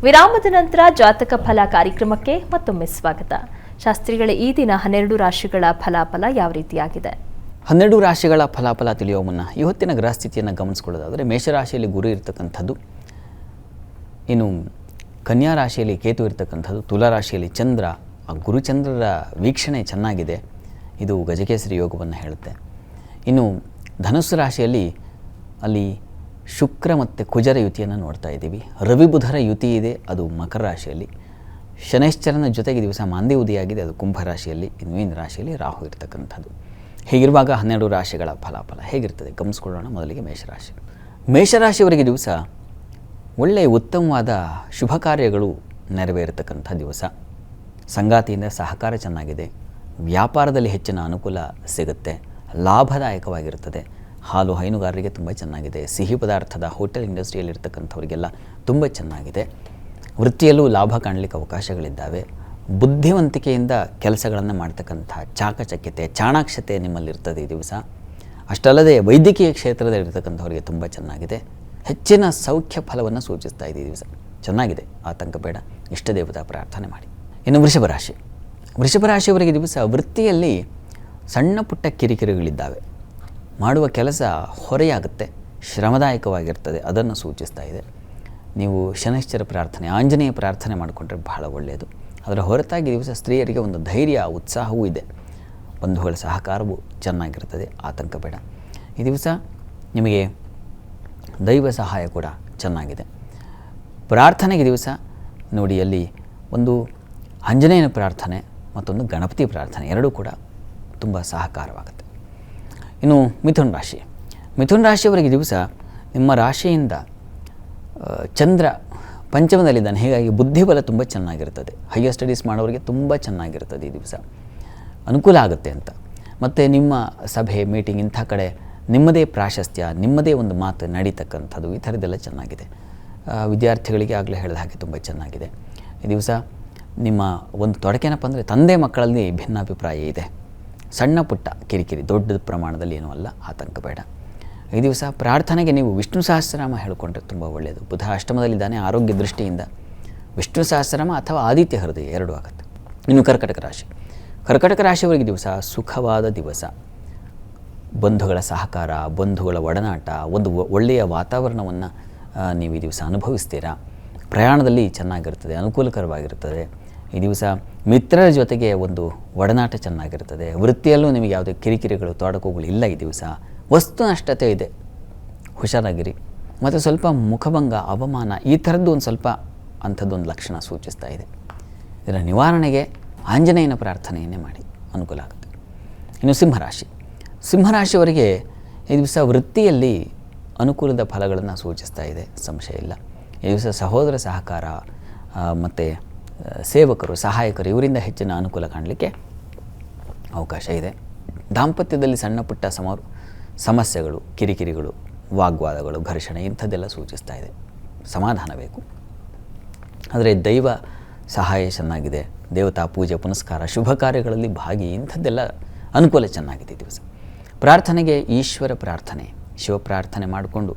ವಿರಾಮದ ನಂತರ ಜಾತಕ ಫಲ ಕಾರ್ಯಕ್ರಮಕ್ಕೆ ಮತ್ತೊಮ್ಮೆ ಸ್ವಾಗತ. ಶಾಸ್ತ್ರಿಗಳ ಈ ದಿನ 12 ರಾಶಿಗಳ ಫಲಾಫಲ ಯಾವ ರೀತಿಯಾಗಿದೆ? 12 ರಾಶಿಗಳ ಫಲಾಫಲ ತಿಳಿಯುವ ಮುನ್ನ ಇವತ್ತಿನ ಗ್ರಹಸ್ಥಿತಿಯನ್ನು ಗಮನಿಸಿಕೊಳ್ಳೋದಾದರೆ ಮೇಷರಾಶಿಯಲ್ಲಿ ಗುರು ಇರತಕ್ಕಂಥದ್ದು, ಇನ್ನು ಕನ್ಯಾ ರಾಶಿಯಲ್ಲಿ ಕೇತು ಇರತಕ್ಕಂಥದ್ದು, ತುಲಾ ರಾಶಿಯಲ್ಲಿ ಚಂದ್ರ. ಆ ಗುರುಚಂದ್ರರ ವೀಕ್ಷಣೆ ಚೆನ್ನಾಗಿದೆ, ಇದು ಗಜಕೇಸರಿ ಯೋಗವನ್ನು ಹೇಳುತ್ತೆ. ಇನ್ನು ಧನುಸ್ಸು ರಾಶಿಯಲ್ಲಿ ಅಲ್ಲಿ ಶುಕ್ರ ಮತ್ತು ಕುಜರ ಯುತಿಯನ್ನು ನೋಡ್ತಾ ಇದ್ದೀವಿ. ರವಿ ಬುಧರ ಯುತಿ ಇದೆ, ಅದು ಮಕರ ರಾಶಿಯಲ್ಲಿ. ಶನೈಶ್ಚರನ ಜೊತೆಗೆ ದಿವಸ ಮಾಂದಿ ಉದಿಯಾಗಿದೆ, ಅದು ಕುಂಭರಾಶಿಯಲ್ಲಿ. ಇನ್ನು ಮೀನ ರಾಶಿಯಲ್ಲಿ ರಾಹು ಇರತಕ್ಕಂಥದ್ದು. ಹೀಗಿರುವಾಗ 12 ರಾಶಿಗಳ ಫಲಾಫಲ ಹೇಗಿರ್ತದೆ ಗಮನಿಸ್ಕೊಳ್ಳೋಣ. ಮೊದಲಿಗೆ ಮೇಷರಾಶಿ. ಮೇಷರಾಶಿಯವರಿಗೆ ದಿವಸ ಒಳ್ಳೆಯ ಉತ್ತಮವಾದ ಶುಭ ಕಾರ್ಯಗಳು ನೆರವೇರತಕ್ಕಂಥ ದಿವಸ. ಸಂಗಾತಿಯಿಂದ ಸಹಕಾರ ಚೆನ್ನಾಗಿದೆ, ವ್ಯಾಪಾರದಲ್ಲಿ ಹೆಚ್ಚಿನ ಅನುಕೂಲ ಸಿಗುತ್ತೆ, ಲಾಭದಾಯಕವಾಗಿರುತ್ತದೆ. ಹಾಲು ಹೈನುಗಾರರಿಗೆ ತುಂಬ ಚೆನ್ನಾಗಿದೆ. ಸಿಹಿ ಪದಾರ್ಥದ ಹೋಟೆಲ್ ಇಂಡಸ್ಟ್ರಿಯಲ್ಲಿರ್ತಕ್ಕಂಥವರಿಗೆಲ್ಲ ತುಂಬ ಚೆನ್ನಾಗಿದೆ. ವೃತ್ತಿಯಲ್ಲೂ ಲಾಭ ಕಾಣಲಿಕ್ಕೆ ಅವಕಾಶಗಳಿದ್ದಾವೆ. ಬುದ್ಧಿವಂತಿಕೆಯಿಂದ ಕೆಲಸಗಳನ್ನು ಮಾಡ್ತಕ್ಕಂಥ ಚಾಕಚಕ್ಯತೆ, ಚಾಣಾಕ್ಷತೆ ನಿಮ್ಮಲ್ಲಿರ್ತದೆ ಈ ದಿವಸ. ಅಷ್ಟಲ್ಲದೆ ವೈದ್ಯಕೀಯ ಕ್ಷೇತ್ರದಲ್ಲಿರ್ತಕ್ಕಂಥವರಿಗೆ ತುಂಬ ಚೆನ್ನಾಗಿದೆ. ಹೆಚ್ಚಿನ ಸೌಖ್ಯ ಫಲವನ್ನು ಸೂಚಿಸ್ತಾ ಇದೆ ಈ ದಿವಸ. ಚೆನ್ನಾಗಿದೆ, ಆತಂಕ ಬೇಡ. ಇಷ್ಟ ದೇವತಾ ಪ್ರಾರ್ಥನೆ ಮಾಡಿ. ಇನ್ನು ವೃಷಭ ರಾಶಿ. ವೃಷಭ ರಾಶಿಯವರಿಗೆ ದಿವಸ ವೃತ್ತಿಯಲ್ಲಿ ಸಣ್ಣ ಪುಟ್ಟ ಕಿರಿಕಿರಿಗಳಿದ್ದಾವೆ. ಮಾಡುವ ಕೆಲಸ ಹೊರೆಯಾಗುತ್ತೆ, ಶ್ರಮದಾಯಕವಾಗಿರ್ತದೆ, ಅದನ್ನು ಸೂಚಿಸ್ತಾ ಇದೆ. ನೀವು ಶನೈಶ್ಚರ ಪ್ರಾರ್ಥನೆ, ಆಂಜನೇಯ ಪ್ರಾರ್ಥನೆ ಮಾಡಿಕೊಂಡ್ರೆ ಬಹಳ ಒಳ್ಳೆಯದು. ಅದರ ಹೊರತಾಗಿ ದಿವಸ ಸ್ತ್ರೀಯರಿಗೆ ಒಂದು ಧೈರ್ಯ, ಉತ್ಸಾಹವೂ ಇದೆ. ಬಂಧುಗಳ ಸಹಕಾರವೂ ಚೆನ್ನಾಗಿರ್ತದೆ, ಆತಂಕ ಬೇಡ. ಈ ದಿವಸ ನಿಮಗೆ ದೈವ ಸಹಾಯ ಕೂಡ ಚೆನ್ನಾಗಿದೆ. ಪ್ರಾರ್ಥನೆಗೆ ದಿವಸ ನೋಡಿ, ಅಲ್ಲಿ ಒಂದು ಆಂಜನೇಯನ ಪ್ರಾರ್ಥನೆ ಮತ್ತೊಂದು ಗಣಪತಿ ಪ್ರಾರ್ಥನೆ ಎರಡೂ ಕೂಡ ತುಂಬ ಸಹಕಾರವಾಗುತ್ತೆ. ಇನ್ನು ಮಿಥುನ ರಾಶಿ. ಮಿಥುನ ರಾಶಿಯವರಿಗೆ ದಿವಸ ನಿಮ್ಮ ರಾಶಿಯಿಂದ ಚಂದ್ರ ಪಂಚಮದಲ್ಲಿದ್ದಾನೆ, ಹೀಗಾಗಿ ಬುದ್ಧಿಬಲ ತುಂಬ ಚೆನ್ನಾಗಿರ್ತದೆ. ಹೈಯರ್ ಸ್ಟಡೀಸ್ ಮಾಡೋರಿಗೆ ತುಂಬ ಚೆನ್ನಾಗಿರ್ತದೆ ಈ ದಿವಸ, ಅನುಕೂಲ ಆಗುತ್ತೆ ಅಂತ. ಮತ್ತು ನಿಮ್ಮ ಸಭೆ, ಮೀಟಿಂಗ್ ಇಂಥ ಕಡೆ ನಿಮ್ಮದೇ ಪ್ರಾಶಸ್ತ್ಯ, ನಿಮ್ಮದೇ ಒಂದು ಮಾತು ನಡೀತಕ್ಕಂಥದ್ದು, ಈ ಥರದ್ದೆಲ್ಲ ಚೆನ್ನಾಗಿದೆ. ವಿದ್ಯಾರ್ಥಿಗಳಿಗೆ ಆಗಲೇ ಹೇಳಿದ ಹಾಗೆ ತುಂಬ ಚೆನ್ನಾಗಿದೆ ಈ ದಿವಸ. ನಿಮ್ಮ ಒಂದು ತೊಡಕೇನಪ್ಪ ಅಂದರೆ ತಂದೆ ಮಕ್ಕಳಲ್ಲಿ ಭಿನ್ನಾಭಿಪ್ರಾಯ ಇದೆ. ಸಣ್ಣ ಪುಟ್ಟ ಕಿರಿಕಿರಿ, ದೊಡ್ಡ ಪ್ರಮಾಣದಲ್ಲಿ ಏನೂ ಅಲ್ಲ, ಆತಂಕ ಬೇಡ. ಈ ದಿವಸ ಪ್ರಾರ್ಥನೆಗೆ ನೀವು ವಿಷ್ಣು ಸಹಸ್ರನಾಮ ಹೇಳಿಕೊಂಡ್ರೆ ತುಂಬ ಒಳ್ಳೆಯದು. ಬುಧ ಅಷ್ಟಮದಲ್ಲಿದ್ದಾನೆ, ಆರೋಗ್ಯ ದೃಷ್ಟಿಯಿಂದ ವಿಷ್ಣು ಸಹಸ್ರನಾಮ ಅಥವಾ ಆದಿತ್ಯ ಹೃದಯ ಎರಡೂ ಆಗುತ್ತೆ. ಇನ್ನು ಕರ್ಕಟಕ ರಾಶಿ. ಕರ್ಕಟಕ ರಾಶಿಯವರಿಗೆ ದಿವಸ ಸುಖವಾದ ದಿವಸ. ಬಂಧುಗಳ ಸಹಕಾರ, ಬಂಧುಗಳ ಒಡನಾಟ, ಒಂದು ಒಳ್ಳೆಯ ವಾತಾವರಣವನ್ನು ನೀವು ಈ ದಿವಸ ಅನುಭವಿಸ್ತೀರಾ. ಪ್ರಯಾಣದಲ್ಲಿ ಚೆನ್ನಾಗಿರ್ತದೆ, ಅನುಕೂಲಕರವಾಗಿರ್ತದೆ ಈ ದಿವಸ. ಮಿತ್ರರ ಜೊತೆಗೆ ಒಂದು ಒಡನಾಟ ಚೆನ್ನಾಗಿರ್ತದೆ. ವೃತ್ತಿಯಲ್ಲೂ ನಿಮಗೆ ಯಾವುದೇ ಕಿರಿಕಿರಿಗಳು, ತೊಡಕುಗಳು ಇಲ್ಲ ಈ ದಿವಸ. ವಸ್ತು ನಷ್ಟತೆ ಇದೆ, ಹುಷಾರಾಗಿರಿ. ಮತ್ತು ಸ್ವಲ್ಪ ಮುಖಭಂಗ, ಅವಮಾನ, ಈ ಥರದ್ದು ಒಂದು ಸ್ವಲ್ಪ ಅಂಥದ್ದೊಂದು ಲಕ್ಷಣ ಸೂಚಿಸ್ತಾ ಇದೆ. ಇದರ ನಿವಾರಣೆಗೆ ಆಂಜನೇಯನ ಪ್ರಾರ್ಥನೆಯನ್ನೇ ಮಾಡಿ, ಅನುಕೂಲ ಆಗುತ್ತೆ. ಇನ್ನು ಸಿಂಹರಾಶಿ. ಸಿಂಹರಾಶಿಯವರಿಗೆ ಈ ದಿವಸ ವೃತ್ತಿಯಲ್ಲಿ ಅನುಕೂಲದ ಫಲಗಳನ್ನು ಸೂಚಿಸ್ತಾ ಇದೆ, ಸಂಶಯ ಇಲ್ಲ. ಈ ದಿವಸ ಸಹೋದರ ಸಹಕಾರ ಮತ್ತು ಸೇವಕರು, ಸಹಾಯಕರು, ಇವರಿಂದ ಹೆಚ್ಚಿನ ಅನುಕೂಲ ಕಾಣಲಿಕ್ಕೆ ಅವಕಾಶ ಇದೆ. ದಾಂಪತ್ಯದಲ್ಲಿ ಸಣ್ಣ ಪುಟ್ಟ ಸಮಸ್ಯೆಗಳು, ಕಿರಿಕಿರಿಗಳು, ವಾಗ್ವಾದಗಳು, ಘರ್ಷಣೆ ಇಂಥದ್ದೆಲ್ಲ ಸೂಚಿಸ್ತಾ ಇದೆ. ಸಮಾಧಾನ ಬೇಕು. ಆದರೆ ದೈವ ಸಹಾಯ ಚೆನ್ನಾಗಿದೆ. ದೇವತಾ ಪೂಜೆ ಪುನಸ್ಕಾರ, ಶುಭ ಕಾರ್ಯಗಳಲ್ಲಿ ಭಾಗಿ, ಇಂಥದ್ದೆಲ್ಲ ಅನುಕೂಲ ಚೆನ್ನಾಗಿದೆ ದಿವಸ. ಪ್ರಾರ್ಥನೆಗೆ ಈಶ್ವರ ಪ್ರಾರ್ಥನೆ, ಶಿವ ಪ್ರಾರ್ಥನೆ ಮಾಡಿಕೊಂಡು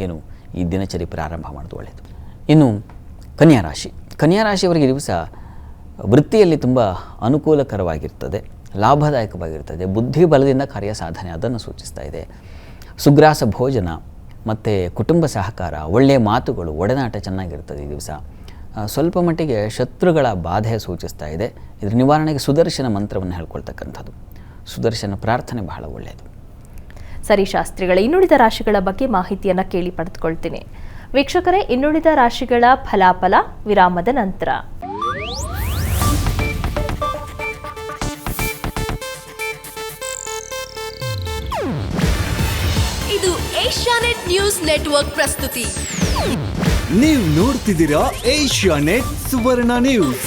ಏನು ಈ ದಿನಚರಿ ಪ್ರಾರಂಭ ಮಾಡೋದು ಒಳ್ಳೆಯದು. ಇನ್ನು ಕನ್ಯಾ ರಾಶಿ. ಕನ್ಯಾ ರಾಶಿಯವರಿಗೆ ದಿವಸ ವೃತ್ತಿಯಲ್ಲಿ ತುಂಬ ಅನುಕೂಲಕರವಾಗಿರ್ತದೆ, ಲಾಭದಾಯಕವಾಗಿರ್ತದೆ. ಬುದ್ಧಿ ಬಲದಿಂದ ಕಾರ್ಯ ಸಾಧನೆ, ಅದನ್ನು ಸೂಚಿಸ್ತಾ ಇದೆ. ಸುಗ್ರಾಸ ಭೋಜನ ಮತ್ತು ಕುಟುಂಬ ಸಹಕಾರ, ಒಳ್ಳೆಯ ಮಾತುಗಳು, ಒಡನಾಟ ಚೆನ್ನಾಗಿರ್ತದೆ ಈ ದಿವಸ. ಸ್ವಲ್ಪ ಮಟ್ಟಿಗೆ ಶತ್ರುಗಳ ಬಾಧೆ ಸೂಚಿಸ್ತಾ ಇದೆ. ಇದರ ನಿವಾರಣೆಗೆ ಸುದರ್ಶನ ಮಂತ್ರವನ್ನು ಹೇಳ್ಕೊಳ್ತಕ್ಕಂಥದ್ದು, ಸುದರ್ಶನ ಪ್ರಾರ್ಥನೆ ಬಹಳ ಒಳ್ಳೆಯದು. ಸರಿ ಶಾಸ್ತ್ರಿಗಳ, ಇನ್ನುಳಿದ ರಾಶಿಗಳ ಬಗ್ಗೆ ಮಾಹಿತಿಯನ್ನು ಕೇಳಿ ಪಡೆದುಕೊಳ್ತೀನಿ. ವೀಕ್ಷಕರೇ, ಇನ್ನುಳಿದ ರಾಶಿಗಳ ಫಲಾಫಲ ವಿರಾಮದ ನಂತರ. ಇದು ಏಷ್ಯಾನೆಟ್ ನ್ಯೂಸ್ ನೆಟ್ವರ್ಕ್ ಪ್ರಸ್ತುತಿ. ನೀವು ನೋಡ್ತಿದ್ದೀರಾ ಏಷ್ಯಾನೆಟ್ ಸುವರ್ಣ ನ್ಯೂಸ್.